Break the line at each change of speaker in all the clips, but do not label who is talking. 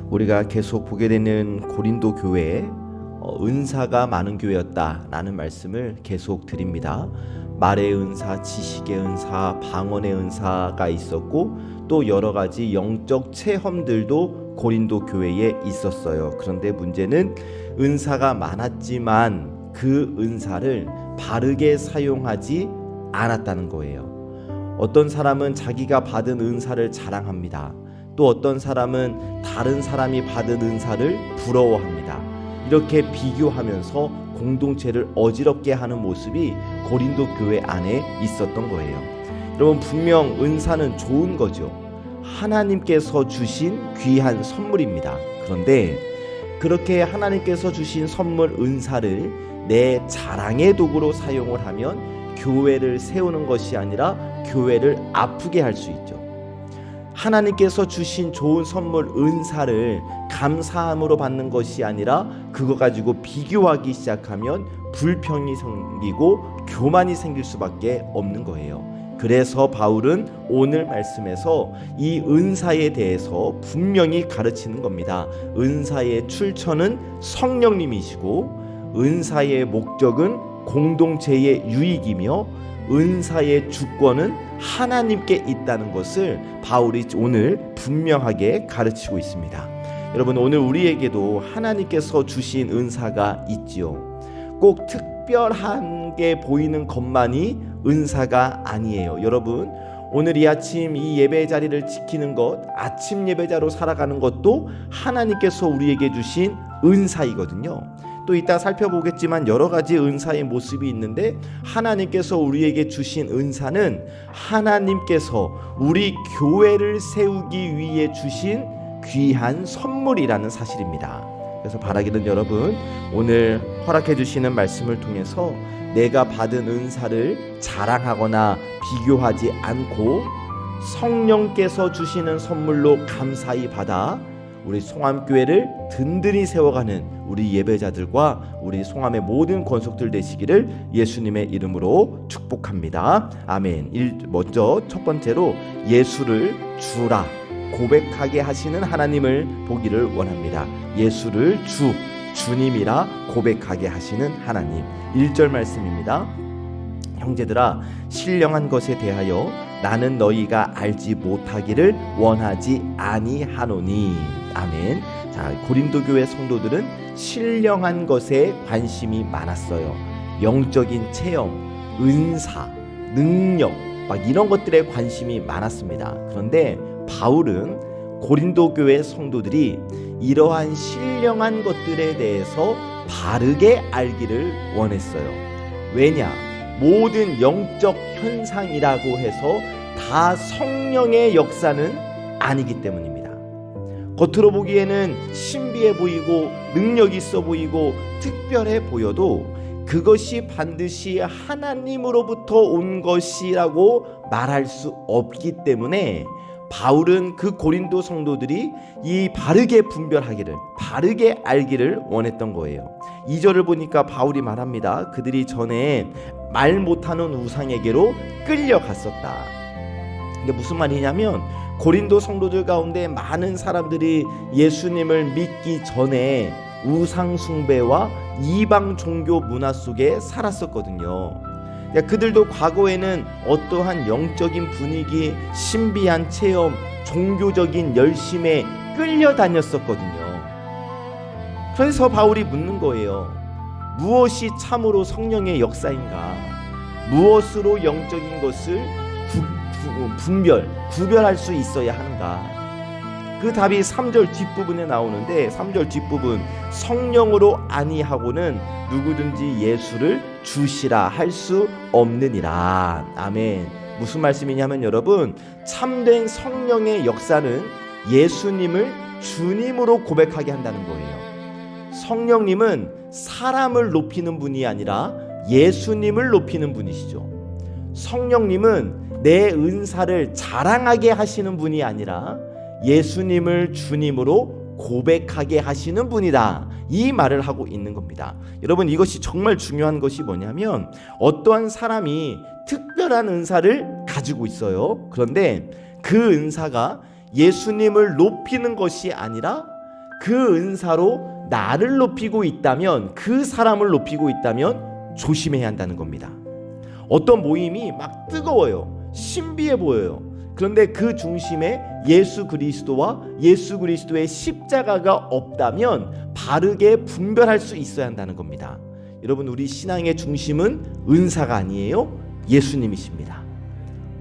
우리가 계속 보게 되는 고린도 교회에 은사가 많은 교회였다라는 말씀을 계속 드립니다. 말의 은사, 지식의 은사, 방언의 은사가 있었고 또 여러 가지 영적 체험들도 고린도 교회에 있었어요. 그런데 문제는 은사가 많았지만 그 은사를 바르게 사용하지 않았다는 거예요. 어떤 사람은 자기가 받은 은사를 자랑합니다. 또 어떤 사람은 다른 사람이 받은 은사를 부러워합니다. 이렇게 비교하면서 공동체를 어지럽게 하는 모습이 고린도 교회 안에 있었던 거예요. 여러분, 분명 은사는 좋은 거죠. 하나님께서 주신 귀한 선물입니다. 그런데 그렇게 하나님께서 주신 선물 은사를 내 자랑의 도구로 사용을 하면 교회를 세우는 것이 아니라 교회를 아프게 할 수 있죠. 하나님께서 주신 좋은 선물 은사를 감사함으로 받는 것이 아니라 그거 가지고 비교하기 시작하면 불평이 생기고 교만이 생길 수밖에 없는 거예요. 그래서 바울은 오늘 말씀에서 이 은사에 대해서 분명히 가르치는 겁니다. 은사의 출처는 성령님이시고 은사의 목적은 공동체의 유익이며 은사의 주권은 하나님께 있다는 것을 바울이 오늘 분명하게 가르치고 있습니다. 여러분, 오늘 우리에게도 하나님께서 주신 은사가 있지요. 꼭 특별한 게 보이는 것만이 은사가 아니에요. 여러분, 오늘 이 아침 이 예배 자리를 지키는 것, 아침 예배자로 살아가는 것도 하나님께서 우리에게 주신 은사이거든요. 또 이따 살펴보겠지만 여러 가지 은사의 모습이 있는데 하나님께서 우리에게 주신 은사는 하나님께서 우리 교회를 세우기 위해 주신 귀한 선물이라는 사실입니다. 그래서 바라기는 여러분, 오늘 허락해 주시는 말씀을 통해서 내가 받은 은사를 자랑하거나 비교하지 않고 성령께서 주시는 선물로 감사히 받아 우리 송암교회를 든든히 세워가는 우리 예배자들과 우리 송암의 모든 권속들 되시기를 예수님의 이름으로 축복합니다. 아멘. 먼저 첫 번째로 예수를 주라 고백하게 하시는 하나님을 보기를 원합니다. 예수를 주님이라 고백하게 하시는 하나님. 1절 말씀입니다. 형제들아, 신령한 것에 대하여 나는 너희가 알지 못하기를 원하지 아니하노니. 아멘. 자, 고린도 교회 성도들은 신령한 것에 관심이 많았어요. 영적인 체험, 은사, 능력 막 이런 것들에 관심이 많았습니다. 그런데 바울은 고린도 교회 성도들이 이러한 신령한 것들에 대해서 바르게 알기를 원했어요. 왜냐? 모든 영적 현상이라고 해서 다 성령의 역사는 아니기 때문입니다. 겉으로 보기에는 신비해 보이고 능력 있어 보이고 특별해 보여도 그것이 반드시 하나님으로부터 온 것이라고 말할 수 없기 때문에 바울은 그 고린도 성도들이 이 바르게 분별하기를, 바르게 알기를 원했던 거예요. 2절을 보니까 바울이 말합니다. 그들이 전에 말 못하는 우상에게로 끌려갔었다. 이게 무슨 말이냐면 고린도 성도들 가운데 많은 사람들이 예수님을 믿기 전에 우상 숭배와 이방 종교 문화 속에 살았었거든요. 그들도 과거에는 어떠한 영적인 분위기, 신비한 체험, 종교적인 열심에 끌려다녔었거든요. 그래서 바울이 묻는 거예요. 무엇이 참으로 성령의 역사인가? 무엇으로 영적인 것을 구별할 수 있어야 하는가? 그 답이 3절 뒷부분에 나오는데 3절 뒷부분, 성령으로 아니하고는 누구든지 예수를 주시라 할 수 없느니라. 아멘. 무슨 말씀이냐면 여러분, 참된 성령의 역사는 예수님을 주님으로 고백하게 한다는 거예요. 성령님은 사람을 높이는 분이 아니라 예수님을 높이는 분이시죠. 성령님은 내 은사를 자랑하게 하시는 분이 아니라 예수님을 주님으로 고백하게 하시는 분이다. 이 말을 하고 있는 겁니다. 여러분, 이것이 정말 중요한 것이 뭐냐면 어떠한 사람이 특별한 은사를 가지고 있어요. 그런데 그 은사가 예수님을 높이는 것이 아니라 그 은사로 나를 높이고 있다면, 그 사람을 높이고 있다면 조심해야 한다는 겁니다. 어떤 모임이 막 뜨거워요. 신비해 보여요. 그런데 그 중심에 예수 그리스도와 예수 그리스도의 십자가가 없다면 바르게 분별할 수 있어야 한다는 겁니다. 여러분, 우리 신앙의 중심은 은사가 아니에요. 예수님이십니다.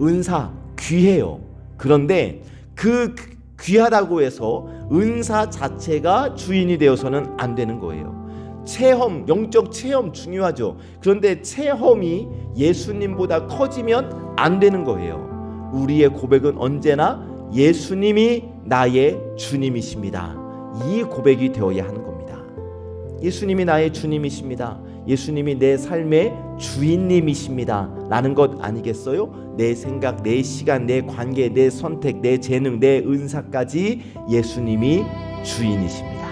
은사 귀해요. 그런데 그 귀하다고 해서 은사 자체가 주인이 되어서는 안 되는 거예요. 체험, 영적 체험 중요하죠. 그런데 체험이 예수님보다 커지면 안 되는 거예요. 우리의 고백은 언제나 예수님이 나의 주님이십니다. 이 고백이 되어야 하는 겁니다. 예수님이 나의 주님이십니다. 예수님이 내 삶의 주인님이십니다. 라는 것 아니겠어요? 내 생각, 내 시간, 내 관계, 내 선택, 내 재능, 내 은사까지 예수님이 주인이십니다.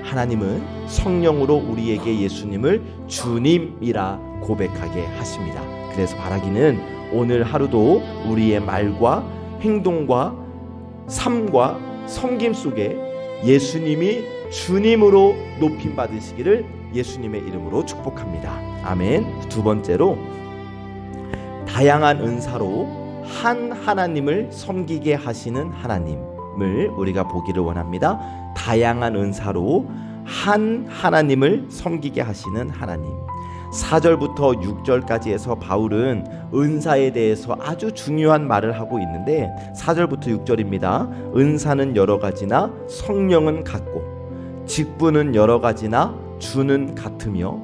하나님은 성령으로 우리에게 예수님을 주님이라 고백하게 하십니다. 그래서 바라기는 오늘 하루도 우리의 말과 행동과 삶과 섬김 속에 예수님이 주님으로 높임 받으시기를 예수님의 이름으로 축복합니다. 아멘. 두 번째로, 다양한 은사로 한 하나님을 섬기게 하시는 하나님을 우리가 보기를 원합니다. 다양한 은사로 한 하나님을 섬기게 하시는 하나님. 4절부터 6절까지 해서 바울은 은사에 대해서 아주 중요한 말을 하고 있는데, 4절부터 6절입니다. 은사는 여러 가지나 성령은 같고, 직분은 여러 가지나 주는 같으며,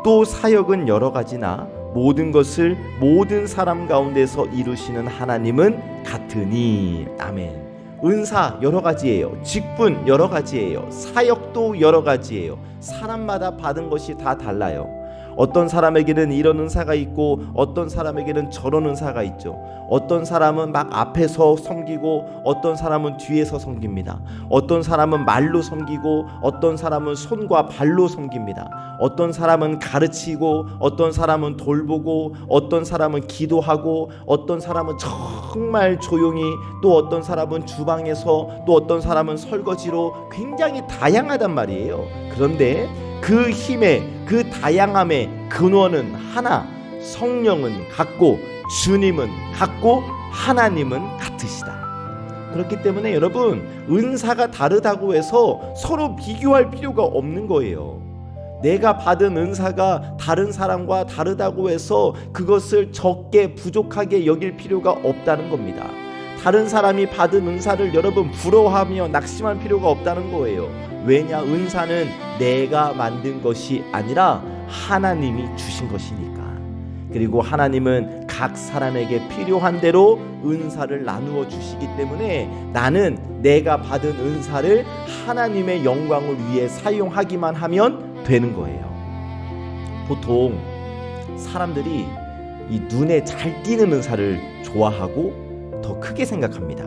또 사역은 여러 가지나 모든 것을 모든 사람 가운데서 이루시는 하나님은 같으니. 아멘. 은사 여러 가지예요. 직분 여러 가지예요. 사역도 여러 가지예요. 사람마다 받은 것이 다 달라요. 어떤 사람에게는 이런 은사가 있고 어떤 사람에게는 저런 은사가 있죠. 어떤 사람은 막 앞에서 섬기고 어떤 사람은 뒤에서 섬깁니다. 어떤 사람은 말로 섬기고 어떤 사람은 손과 발로 섬깁니다. 어떤 사람은 가르치고 어떤 사람은 돌보고 어떤 사람은 기도하고 어떤 사람은 정말 조용히, 또 어떤 사람은 주방에서, 또 어떤 사람은 설거지로, 굉장히 다양하단 말이에요. 그런데 그 힘의, 그 다양함의 근원은 하나, 성령은 같고 주님은 같고 하나님은 같으시다. 그렇기 때문에 여러분, 은사가 다르다고 해서 서로 비교할 필요가 없는 거예요. 내가 받은 은사가 다른 사람과 다르다고 해서 그것을 적게 부족하게 여길 필요가 없다는 겁니다. 다른 사람이 받은 은사를 여러분 부러워하며 낙심할 필요가 없다는 거예요. 왜냐? 은사는 내가 만든 것이 아니라 하나님이 주신 것이니까. 그리고 하나님은 각 사람에게 필요한 대로 은사를 나누어 주시기 때문에 나는 내가 받은 은사를 하나님의 영광을 위해 사용하기만 하면 되는 거예요. 보통 사람들이 이 눈에 잘 띄는 은사를 좋아하고 더 크게 생각합니다.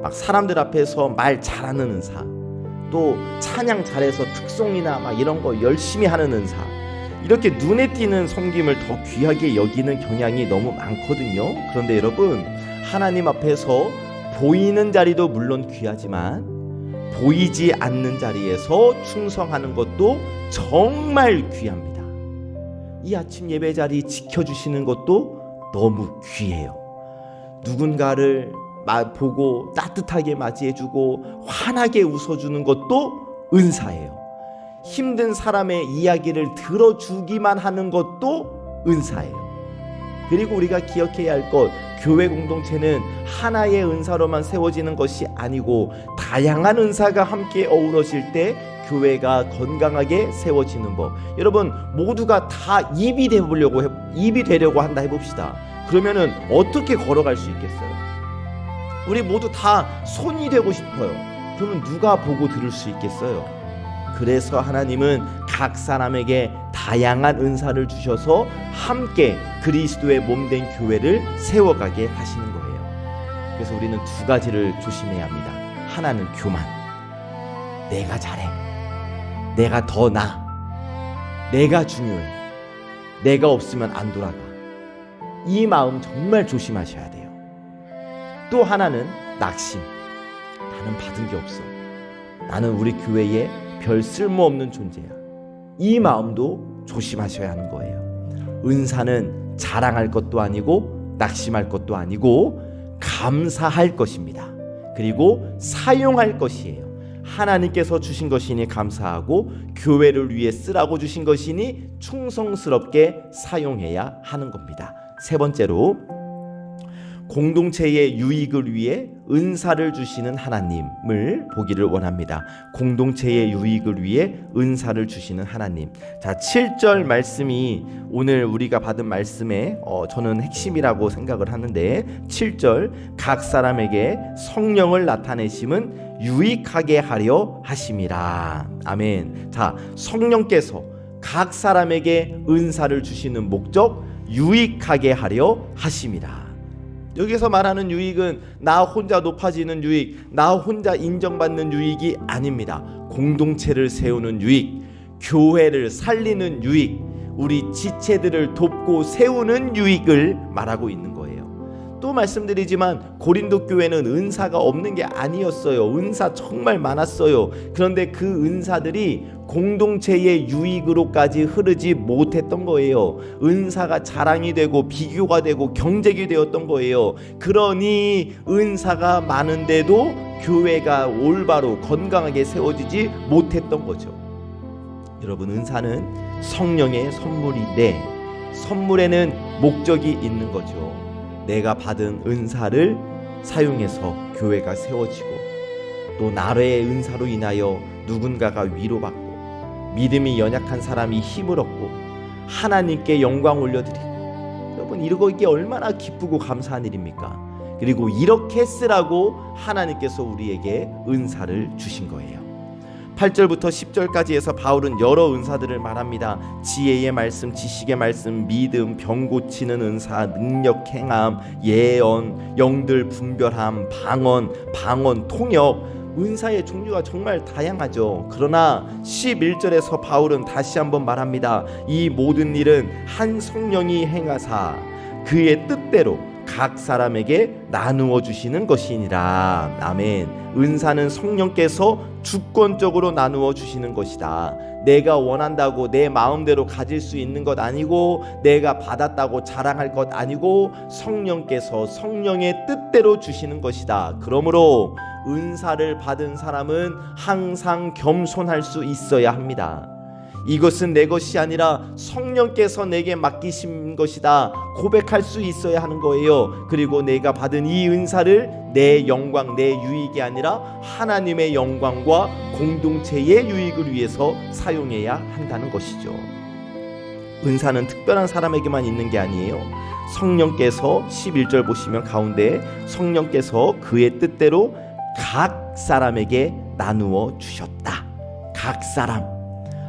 막 사람들 앞에서 말 잘하는 은사, 또 찬양 잘해서 특송이나 막 이런 거 열심히 하는 은사, 이렇게 눈에 띄는 섬김을 더 귀하게 여기는 경향이 너무 많거든요. 그런데 여러분, 하나님 앞에서 보이는 자리도 물론 귀하지만 보이지 않는 자리에서 충성하는 것도 정말 귀합니다. 이 아침 예배 자리 지켜주시는 것도 너무 귀해요. 누군가를 보고 따뜻하게 맞이해주고 환하게 웃어주는 것도 은사예요. 힘든 사람의 이야기를 들어주기만 하는 것도 은사예요. 그리고 우리가 기억해야 할 것, 교회 공동체는 하나의 은사로만 세워지는 것이 아니고 다양한 은사가 함께 어우러질 때 교회가 건강하게 세워지는 법. 여러분, 모두가 다 입이 되려고 한다 해봅시다. 그러면은 어떻게 걸어갈 수 있겠어요? 우리 모두 다 손이 되고 싶어요. 그러면 누가 보고 들을 수 있겠어요? 그래서 하나님은 각 사람에게 다양한 은사를 주셔서 함께 그리스도의 몸된 교회를 세워가게 하시는 거예요. 그래서 우리는 두 가지를 조심해야 합니다. 하나는 교만. 내가 잘해. 내가 더 나아. 내가 중요해. 내가 없으면 안 돌아가. 이 마음 정말 조심하셔야 돼요. 또 하나는 낙심. 나는 받은 게 없어. 나는 우리 교회에 별 쓸모없는 존재야. 이 마음도 조심하셔야 하는 거예요. 은사는 자랑할 것도 아니고 낙심할 것도 아니고 감사할 것입니다. 그리고 사용할 것이에요. 하나님께서 주신 것이니 감사하고 교회를 위해 쓰라고 주신 것이니 충성스럽게 사용해야 하는 겁니다. 세 번째로, 공동체의 유익을 위해 은사를 주시는 하나님을 보기를 원합니다. 공동체의 유익을 위해 은사를 주시는 하나님. 자, 7절 말씀이 오늘 우리가 받은 말씀의 저는 핵심이라고 생각을 하는데, 7절, 각 사람에게 성령을 나타내심은 유익하게 하려 하심이라. 아멘. 자, 성령께서 각 사람에게 은사를 주시는 목적, 유익하게 하려 하심이라. 여기서 말하는 유익은 나 혼자 높아지는 유익, 나 혼자 인정받는 유익이 아닙니다. 공동체를 세우는 유익, 교회를 살리는 유익, 우리 지체들을 돕고 세우는 유익을 말하고 있는 거예요. 또 말씀드리지만 고린도 교회는 은사가 없는 게 아니었어요. 은사 정말 많았어요. 그런데 그 은사들이 공동체의 유익으로까지 흐르지 못했던 거예요. 은사가 자랑이 되고 비교가 되고 경쟁이 되었던 거예요. 그러니 은사가 많은데도 교회가 올바로 건강하게 세워지지 못했던 거죠. 여러분, 은사는 성령의 선물인데 선물에는 목적이 있는 거죠. 내가 받은 은사를 사용해서 교회가 세워지고, 또 나의 은사로 인하여 누군가가 위로받고, 믿음이 연약한 사람이 힘을 얻고, 하나님께 영광 올려드리고. 여러분, 이게 얼마나 기쁘고 감사한 일입니까? 그리고 이렇게 쓰라고 하나님께서 우리에게 은사를 주신 거예요. 8절부터 10절까지 해서 바울은 여러 은사들을 말합니다. 지혜의 말씀, 지식의 말씀, 믿음, 병 고치는 은사, 능력 행함, 예언, 영들 분별함, 방언, 통역. 은사의 종류가 정말 다양하죠. 그러나 11절에서 바울은 다시 한번 말합니다. 이 모든 일은 한 성령이 행하사 그의 뜻대로 각 사람에게 나누어 주시는 것이니라. 아멘. 은사는 성령께서 주권적으로 나누어 주시는 것이다. 내가 원한다고 내 마음대로 가질 수 있는 것 아니고, 내가 받았다고 자랑할 것 아니고, 성령께서 성령의 뜻대로 주시는 것이다. 그러므로 은사를 받은 사람은 항상 겸손할 수 있어야 합니다. 이것은 내 것이 아니라 성령께서 내게 맡기신 것이다 고백할 수 있어야 하는 거예요. 그리고 내가 받은 이 은사를 내 영광, 내 유익이 아니라 하나님의 영광과 공동체의 유익을 위해서 사용해야 한다는 것이죠. 은사는 특별한 사람에게만 있는 게 아니에요. 성령께서 11절 보시면 가운데 성령께서 그의 뜻대로 각 사람에게 나누어 주셨다. 각 사람.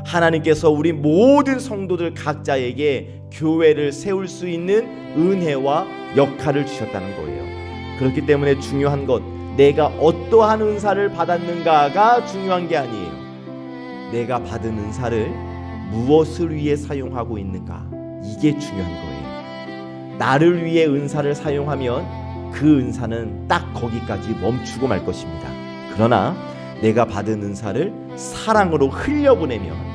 하나님께서 우리 모든 성도들 각자에게 교회를 세울 수 있는 은혜와 역할을 주셨다는 거예요. 그렇기 때문에 중요한 것, 내가 어떠한 은사를 받았는가가 중요한 게 아니에요. 내가 받은 은사를 무엇을 위해 사용하고 있는가, 이게 중요한 거예요. 나를 위해 은사를 사용하면 그 은사는 딱 거기까지 멈추고 말 것입니다. 그러나 내가 받은 은사를 사랑으로 흘려보내면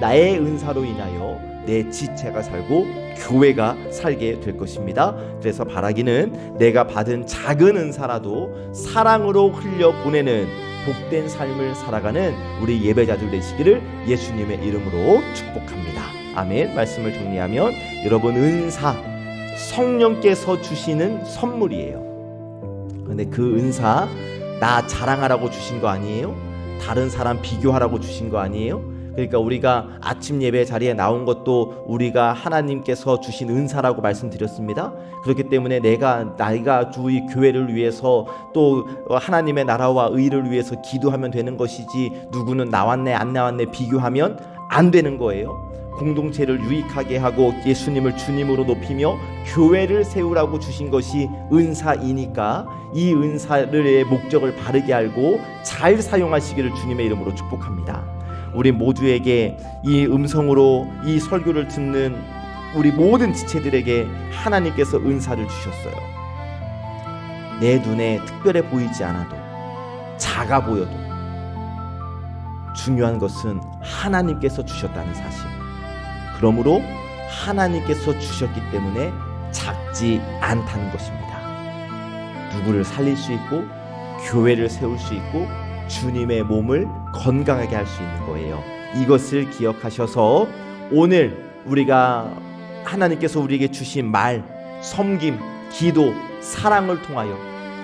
나의 은사로 인하여 내 지체가 살고 교회가 살게 될 것입니다. 그래서 바라기는 내가 받은 작은 은사라도 사랑으로 흘려보내는 복된 삶을 살아가는 우리 예배자들 되시기를 예수님의 이름으로 축복합니다. 아멘. 말씀을 정리하면 여러분, 은사, 성령께서 주시는 선물이에요. 그런데 그 은사 나 자랑하라고 주신 거 아니에요? 다른 사람 비교하라고 주신 거 아니에요? 그러니까 우리가 아침 예배 자리에 나온 것도 우리가 하나님께서 주신 은사라고 말씀드렸습니다. 그렇기 때문에 나이가 우리 교회를 위해서 또 하나님의 나라와 의를 위해서 기도하면 되는 것이지, 누구는 나왔네 안 나왔네 비교하면 안 되는 거예요. 공동체를 유익하게 하고 예수님을 주님으로 높이며 교회를 세우라고 주신 것이 은사이니까 이 은사의 목적을 바르게 알고 잘 사용하시기를 주님의 이름으로 축복합니다. 우리 모두에게 이 음성으로 이 설교를 듣는 우리 모든 지체들에게 하나님께서 은사를 주셨어요. 내 눈에 특별해 보이지 않아도, 작아 보여도, 중요한 것은 하나님께서 주셨다는 사실. 그러므로 하나님께서 주셨기 때문에 작지 않다는 것입니다. 누구를 살릴 수 있고 교회를 세울 수 있고 주님의 몸을 건강하게 할 수 있는 거예요. 이것을 기억하셔서 오늘 우리가 하나님께서 우리에게 주신 말, 섬김, 기도, 사랑을 통하여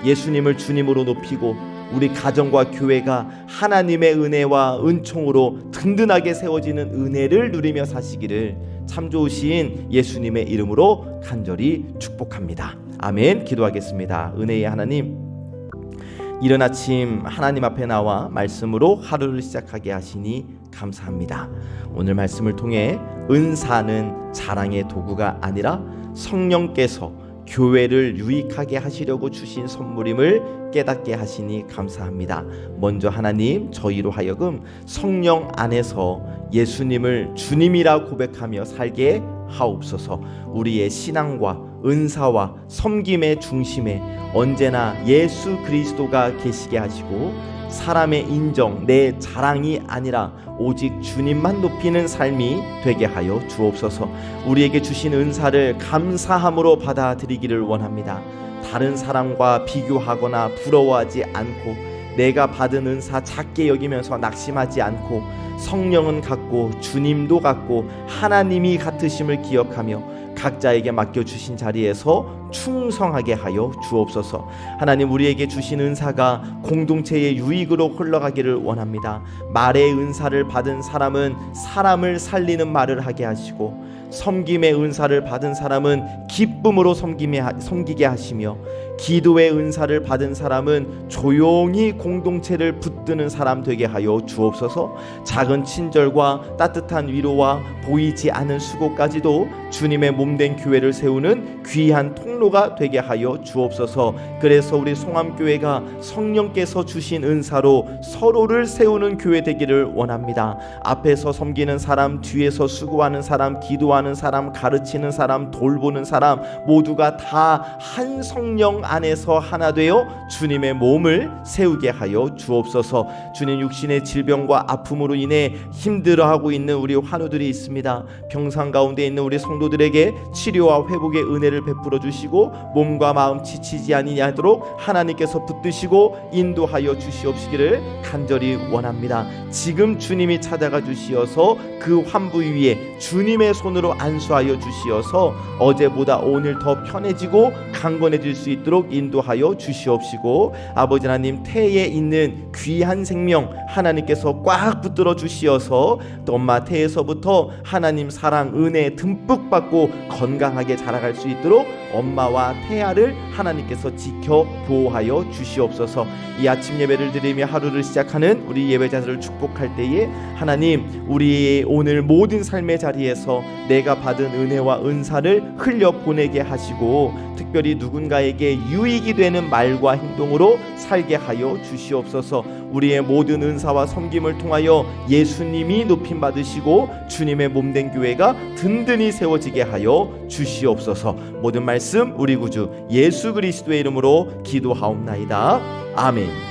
예수님을 주님으로 높이고 우리 가정과 교회가 하나님의 은혜와 은총으로 든든하게 세워지는 은혜를 누리며 사시기를 참 좋으신 예수님의 이름으로 간절히 축복합니다. 아멘. 기도하겠습니다. 은혜의 하나님, 이른 아침 하나님 앞에 나와 말씀으로 하루를 시작하게 하시니 감사합니다. 오늘 말씀을 통해 은사는 자랑의 도구가 아니라 성령께서 교회를 유익하게 하시려고 주신 선물임을 깨닫게 하시니 감사합니다. 먼저 하나님, 저희로 하여금 성령 안에서 예수님을 주님이라 고백하며 살게 하옵소서. 우리의 신앙과 은사와 섬김의 중심에 언제나 예수 그리스도가 계시게 하시고 사람의 인정, 내 자랑이 아니라 오직 주님만 높이는 삶이 되게 하여 주옵소서. 우리에게 주신 은사를 감사함으로 받아들이기를 원합니다. 다른 사람과 비교하거나 부러워하지 않고 내가 받은 은사 작게 여기면서 낙심하지 않고 성령은 같고 주님도 같고 하나님이 같으심을 기억하며 각자에게 맡겨주신 자리에서 충성하게 하여 주옵소서. 하나님, 우리에게 주신 은사가 공동체의 유익으로 흘러가기를 원합니다. 말의 은사를 받은 사람은 사람을 살리는 말을 하게 하시고 섬김의 은사를 받은 사람은 기쁨으로 섬기게 하시며 기도의 은사를 받은 사람은 조용히 공동체를 붙드는 사람 되게 하여 주옵소서. 작은 친절과 따뜻한 위로와 보이지 않은 수고까지도 주님의 몸된 교회를 세우는 귀한 통로가 되게 하여 주옵소서. 그래서 우리 송암교회가 성령께서 주신 은사로 서로를 세우는 교회 되기를 원합니다. 앞에서 섬기는 사람, 뒤에서 수고하는 사람, 기도하는 사람, 가르치는 사람, 돌보는 사람 모두가 다 한 성령 안에서 하나 되어 주님의 몸을 세우게 하여 주옵소서. 주님, 육신의 질병과 아픔으로 인해 힘들어하고 있는 우리 환우들이 있습니다. 병상 가운데 있는 우리 성도들에게 치료와 회복의 은혜를 베풀어 주시고 몸과 마음 지치지 아니하도록 하나님께서 붙드시고 인도하여 주시옵시기를 간절히 원합니다. 지금 주님이 찾아가 주시어서 그 환부 위에 주님의 손으로 안수하여 주시어서 어제보다 오늘 더 편해지고 강건해질 수 있도록 인도하여 주시옵시고 아버지 하나님, 태에 있는 귀한 생명 하나님께서 꽉 붙들어 주시어서 또 엄마 태에서부터 하나님 사랑 은혜 듬뿍 받고 건강하게 자라갈 수 있도록 엄마와 태아를 하나님께서 지켜 보호하여 주시옵소서. 이 아침 예배를 드리며 하루를 시작하는 우리 예배자들을 축복할 때에 하나님, 우리 오늘 모든 삶의 자리에서 내가 받은 은혜와 은사를 흘려 보내게 하시고 특별히 누군가에게 유익이 되는 말과 행동으로 살게 하여 주시옵소서. 우리의 모든 은사와 섬김을 통하여 예수님이 높임 받으시고 주님의 몸된 교회가 든든히 세워지게 하여 주시옵소서. 모든 말씀 우리 구주 예수 그리스도의 이름으로 기도하옵나이다. 아멘.